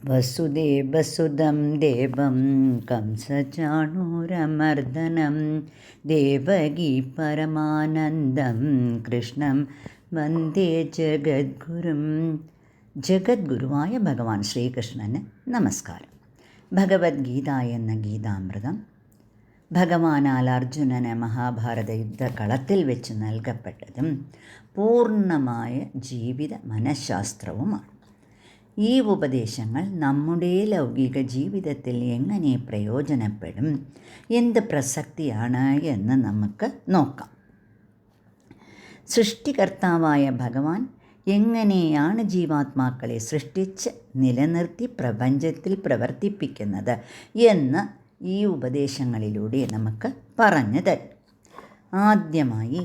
വസുദേവസുതം ദേവം കംസചാണൂരമർദ്ദനം ദേവകീ പരമാനന്ദം കൃഷ്ണം വന്ദേ ജഗദ്ഗുരും. ജഗദ്ഗുരുവായ ഭഗവാൻ ശ്രീകൃഷ്ണന് നമസ്കാരം. ഭഗവത്ഗീത എന്ന ഗീതാമൃതം ഭഗവാനാൽ അർജുനന് മഹാഭാരത യുദ്ധകളത്തിൽ വെച്ച് നൽകപ്പെട്ടതും പൂർണ്ണമായ ജീവിത മനഃശാസ്ത്രവുമാണ്. ഈ ഉപദേശങ്ങൾ നമ്മുടെ ലൗകിക ജീവിതത്തിൽ എങ്ങനെ പ്രയോജനപ്പെടും, എന്ത് പ്രസക്തിയാണ് എന്ന് നമുക്ക് നോക്കാം. സൃഷ്ടികർത്താവായ ഭഗവാൻ എങ്ങനെയാണ് ജീവാത്മാക്കളെ സൃഷ്ടിച്ച് നിലനിർത്തി പ്രപഞ്ചത്തിൽ പ്രവർത്തിപ്പിക്കുന്നത് എന്ന് ഈ ഉപദേശങ്ങളിലൂടെ നമുക്ക് പറഞ്ഞു തരും. ആദ്യമായി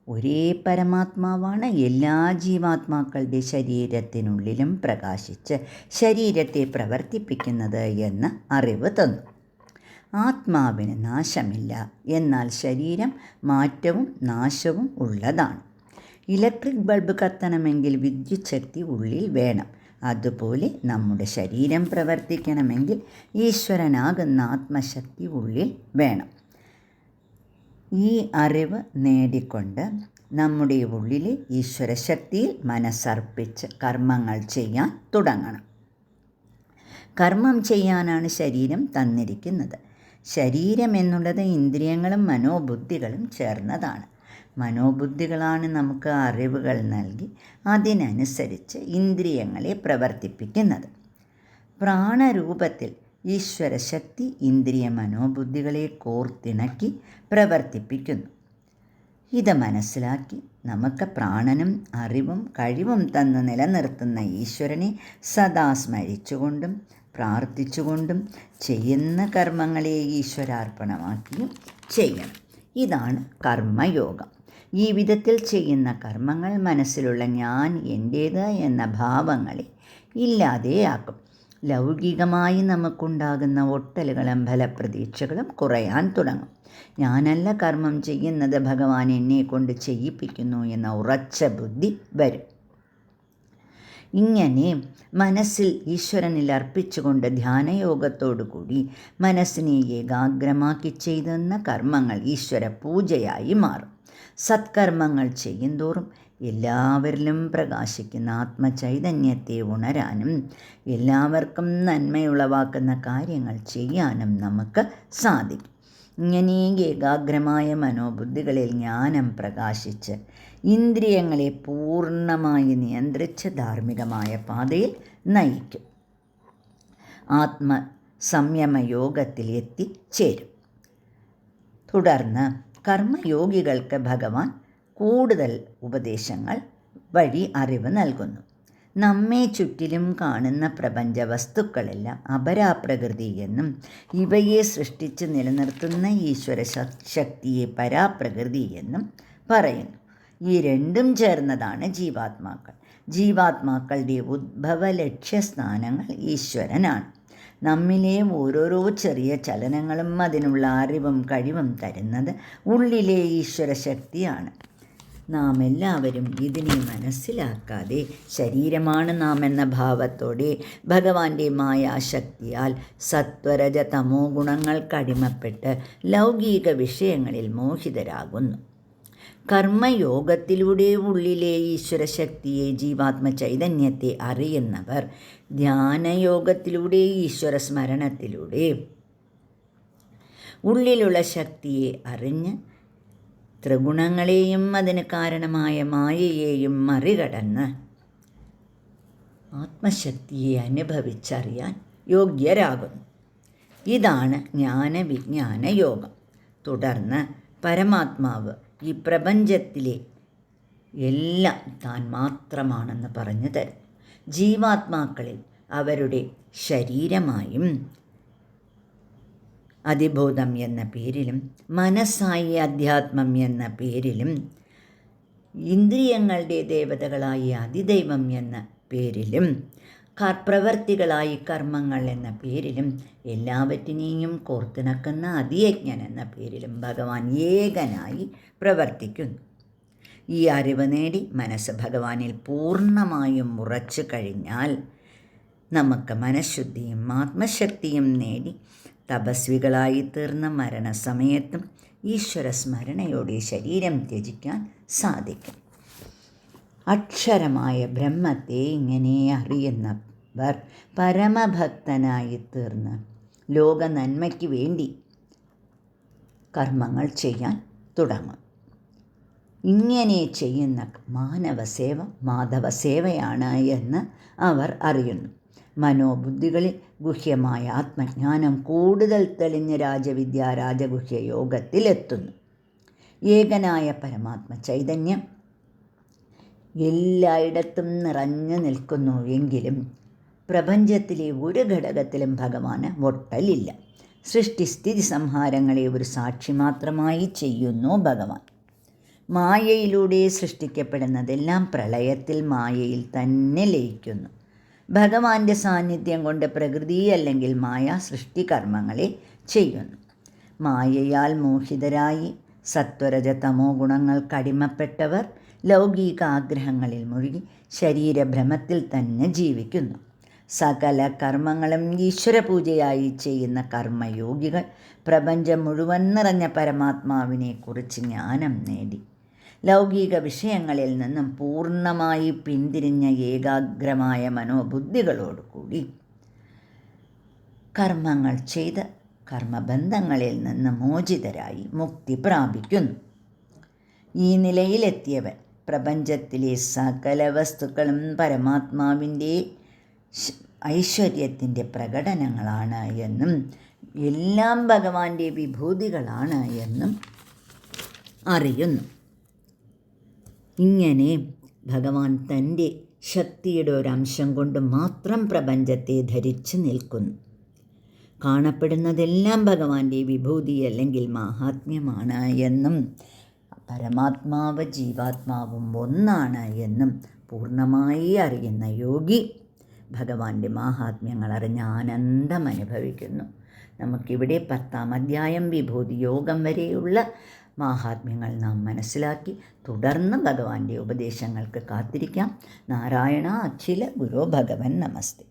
ഒരേ പരമാത്മാവാണ് എല്ലാ ജീവാത്മാക്കളുടെ ശരീരത്തിനുള്ളിലും പ്രകാശിച്ച് ശരീരത്തെ പ്രവർത്തിപ്പിക്കുന്നത് എന്ന് അറിവ് തന്നു. ആത്മാവിന് നാശമില്ല, എന്നാൽ ശരീരം മാറ്റവും നാശവും ഉള്ളതാണ്. ഇലക്ട്രിക് ബൾബ് കത്തണമെങ്കിൽ വിദ്യുത് ശക്തി ഉള്ളിൽ വേണം. അതുപോലെ നമ്മുടെ ശരീരം പ്രവർത്തിക്കണമെങ്കിൽ ഈശ്വരനാകുന്ന ആത്മശക്തി ഉള്ളിൽ വേണം. ഈ അറിവ് നേടിക്കൊണ്ട് നമ്മുടെ ഉള്ളിലെ ഈശ്വരശക്തിയിൽ മനസ്സർപ്പിച്ച് കർമ്മങ്ങൾ ചെയ്യാൻ തുടങ്ങണം. കർമ്മം ചെയ്യാനാണ് ശരീരം തന്നിരിക്കുന്നത്. ശരീരം എന്നുള്ളത് ഇന്ദ്രിയങ്ങളും മനോബുദ്ധികളും ചേർന്നതാണ്. മനോബുദ്ധികളാണ് നമുക്ക് അറിവുകൾ നൽകി അതിനനുസരിച്ച് ഇന്ദ്രിയങ്ങളെ പ്രവർത്തിപ്പിക്കുന്നത്. പ്രാണരൂപത്തിൽ ഈശ്വരശക്തി ഇന്ദ്രിയ മനോബുദ്ധികളെ കോർത്തിണക്കി പ്രവർത്തിപ്പിക്കുന്നു. ഇത് മനസ്സിലാക്കി നമുക്ക് പ്രാണനും അറിവും കഴിവും തന്ന് നിലനിർത്തുന്ന ഈശ്വരനെ സദാ സ്മരിച്ചുകൊണ്ടും പ്രാർത്ഥിച്ചുകൊണ്ടും ചെയ്യുന്ന കർമ്മങ്ങളെ ഈശ്വരാർപ്പണമാക്കിയും ചെയ്യണം. ഇതാണ് കർമ്മയോഗം. ഈ വിധത്തിൽ ചെയ്യുന്ന കർമ്മങ്ങൾ മനസ്സിലുള്ള ഞാൻ എൻ്റേത് എന്ന ഭാവങ്ങളെ ഇല്ലാതെയാക്കും. ലൗകികമായി നമുക്കുണ്ടാകുന്ന ഒട്ടലുകളും ഫലപ്രതീക്ഷകളും കുറയാൻ തുടങ്ങും. ഞാനല്ല കർമ്മം ചെയ്യുന്നത്, ഭഗവാൻ എന്നെ കൊണ്ട് ചെയ്യിപ്പിക്കുന്നു എന്ന ഉറച്ച ബുദ്ധി വരും. ഇങ്ങനെ മനസ്സിൽ ഈശ്വരനിൽ അർപ്പിച്ചുകൊണ്ട് ധ്യാനയോഗത്തോടുകൂടി മനസ്സിനെ ഏകാഗ്രമാക്കി ചെയ്തെന്ന കർമ്മങ്ങൾ ഈശ്വര പൂജയായി മാറും. സത്കർമ്മങ്ങൾ ചെയ്യുന്തോറും എല്ലാവരിലും പ്രകാശിക്കുന്ന ആത്മചൈതന്യത്തെ ഉണരാനും എല്ലാവർക്കും നന്മയുളവാക്കുന്ന കാര്യങ്ങൾ ചെയ്യാനും നമുക്ക് സാധിക്കും. ഇങ്ങനെ ഏകാഗ്രമായ മനോബുദ്ധികളിൽ ജ്ഞാനം പ്രകാശിച്ച് ഇന്ദ്രിയങ്ങളെ പൂർണ്ണമായി നിയന്ത്രിച്ച് ധാർമ്മികമായ പാതയിൽ നയിക്കും. ആത്മസംയമയോഗത്തിൽ എത്തിച്ചേരും. തുടർന്ന് കർമ്മയോഗികൾക്ക് ഭഗവാൻ കൂടുതൽ ഉപദേശങ്ങൾ വഴി അറിവ് നൽകുന്നു. നമ്മെ ചുറ്റിലും കാണുന്ന പ്രപഞ്ച വസ്തുക്കളെല്ലാം അപരാപ്രകൃതി എന്നും ഇവയെ സൃഷ്ടിച്ച് നിലനിർത്തുന്ന ഈശ്വര ശക്തിയെ പരാപ്രകൃതി എന്നും പറയുന്നു. ഈ രണ്ടും ചേർന്നതാണ് ജീവാത്മാക്കൾ. ജീവാത്മാക്കളുടെ ഉദ്ഭവ ലക്ഷ്യസ്ഥാനങ്ങൾ ഈശ്വരനാണ്. നമ്മിലെ ഓരോരോ ചെറിയ ചലനങ്ങളും അതിനുള്ള അറിവും കഴിവും തരുന്നത് ഉള്ളിലെ ഈശ്വര ശക്തിയാണ്. നാം എല്ലാവരും ഇതിനെ മനസ്സിലാക്കാതെ ശരീരമാണ് നാം എന്ന ഭാവത്തോടെ ഭഗവാന്റെ മായാശക്തിയാൽ സത്വരജ തമോ ഗുണങ്ങൾക്കടിമപ്പെട്ട് ലൗകിക വിഷയങ്ങളിൽ മോഹിതരാകുന്നു. കർമ്മയോഗത്തിലൂടെ ഉള്ളിലെ ഈശ്വരശക്തിയെ ജീവാത്മ ചൈതന്യത്തെ അറിയുന്നവർ ധ്യാനയോഗത്തിലൂടെ ഈശ്വര സ്മരണത്തിലൂടെ ഉള്ളിലുള്ള ശക്തിയെ അറിഞ്ഞ് ത്രിഗുണങ്ങളെയും അതിന് കാരണമായ മായയെയും മറികടന്ന് ആത്മശക്തിയെ അനുഭവിച്ചറിയാൻ യോഗ്യരാകുന്നു. ഇതാണ് ജ്ഞാനവിജ്ഞാന യോഗം. തുടർന്ന് പരമാത്മാവ് ഈ പ്രപഞ്ചത്തിലെ എല്ലാം താൻ മാത്രമാണെന്ന് പറഞ്ഞു തരും. ജീവാത്മാക്കളിൽ അവരുടെ ശരീരമായും അതിബോധം എന്ന പേരിലും മനസ്സായി അധ്യാത്മം എന്ന പേരിലും ഇന്ദ്രിയങ്ങളുടെ ദേവതകളായി അതിദൈവം എന്ന പേരിലും പ്രവർത്തികളായി കർമ്മങ്ങൾ എന്ന പേരിലും എല്ലാവറ്റിനെയും കോർത്തിണക്കുന്ന അതിയജ്ഞൻ എന്ന പേരിലും ഭഗവാൻ ഏകനായി പ്രവർത്തിക്കുന്നു. ഈ അറിവ് നേടി മനസ്സ് ഭഗവാനിൽ പൂർണ്ണമായും ഉറച്ചു കഴിഞ്ഞാൽ നമുക്ക് മനഃശുദ്ധിയും ആത്മശക്തിയും നേടി തപസ്വികളായി തീർന്ന മരണസമയത്തും ഈശ്വര സ്മരണയോടെ ശരീരം ത്യജിക്കാൻ സാധിക്കും. അക്ഷരമായ ബ്രഹ്മത്തെ ഇങ്ങനെ അറിയുന്നവർ പരമഭക്തനായി തീർന്ന് ലോക നന്മയ്ക്ക് വേണ്ടി കർമ്മങ്ങൾ ചെയ്യാൻ തുടങ്ങും. ഇങ്ങനെ ചെയ്യുന്ന മാനവസേവ മാധവസേവയാണ് എന്ന് അവർ അറിയുന്നു. മനോബുദ്ധികളിൽ ഗുഹ്യമായ ആത്മജ്ഞാനം കൂടുതൽ തെളിഞ്ഞ് രാജവിദ്യ രാജഗുഹ്യ യോഗത്തിലെത്തുന്നു. ഏകനായ പരമാത്മ ചൈതന്യം എല്ലായിടത്തും നിറഞ്ഞു നിൽക്കുന്നു എങ്കിലും പ്രപഞ്ചത്തിലെ ഒരു ഘടകത്തിലും ഭഗവാന് ഒട്ടലില്ല. സൃഷ്ടിസ്ഥിതി സംഹാരങ്ങളെ ഒരു സാക്ഷി മാത്രമായി ചെയ്യുന്നു ഭഗവാൻ. മായയിലൂടെ സൃഷ്ടിക്കപ്പെടുന്നതെല്ലാം പ്രളയത്തിൽ മായയിൽ തന്നെ ലയിക്കുന്നു. ഭഗവാന്റെ സാന്നിധ്യം കൊണ്ട് പ്രകൃതി അല്ലെങ്കിൽ മായ സൃഷ്ടികർമ്മങ്ങളെ ചെയ്യുന്നു. മായയാൽ മോഹിതരായി സത്വരജ തമോ ഗുണങ്ങൾക്കടിമപ്പെട്ടവർ ലൗകിക ആഗ്രഹങ്ങളിൽ മുഴുകി ശരീരഭ്രമത്തിൽ തന്നെ ജീവിക്കുന്നു. സകല കർമ്മങ്ങളും ഈശ്വരപൂജയായി ചെയ്യുന്ന കർമ്മയോഗികൾ പ്രപഞ്ചം മുഴുവൻ നിറഞ്ഞ പരമാത്മാവിനെ കുറിച്ച് ജ്ഞാനം നേടി ലൗകിക വിഷയങ്ങളിൽ നിന്നും പൂർണ്ണമായി പിന്തിരിഞ്ഞ ഏകാഗ്രമായ മനോബുദ്ധികളോടുകൂടി കർമ്മങ്ങൾ ചെയ്ത് കർമ്മബന്ധങ്ങളിൽ നിന്ന് മോചിതരായി മുക്തി പ്രാപിക്കുന്നു. ഈ നിലയിലെത്തിയവൻ പ്രപഞ്ചത്തിലെ സകല വസ്തുക്കളും പരമാത്മാവിൻ്റെ ഐശ്വര്യത്തിൻ്റെ പ്രകടനങ്ങളാണ് എന്നും എല്ലാം ഭഗവാന്റെ വിഭൂതികളാണ് എന്നും അറിയുന്നു. ഇങ്ങനെ ഭഗവാൻ തൻ്റെ ശക്തിയുടെ ഒരംശം കൊണ്ട് മാത്രം പ്രപഞ്ചത്തെ ധരിച്ചു നിൽക്കുന്നു. കാണപ്പെടുന്നതെല്ലാം ഭഗവാന്റെ വിഭൂതി അല്ലെങ്കിൽ മാഹാത്മ്യമാണ് എന്നും പരമാത്മാവ് ജീവാത്മാവും ഒന്നാണ് എന്നും പൂർണ്ണമായി അറിയുന്ന യോഗി ഭഗവാന്റെ മാഹാത്മ്യങ്ങൾ അറിഞ്ഞ് ആനന്ദം അനുഭവിക്കുന്നു. നമുക്കിവിടെ 10-ാം അധ്യായം വിഭൂതി യോഗം വരെയുള്ള മാഹാത്മ്യങ്ങൾ നാം മനസ്സിലാക്കി തുടർന്ന് ഭഗവാന്റെ ഉപദേശങ്ങൾക്ക് കാത്തിരിക്കാം. നാരായണ അഖില ഗുരോ ഭഗവൻ നമസ്തേ.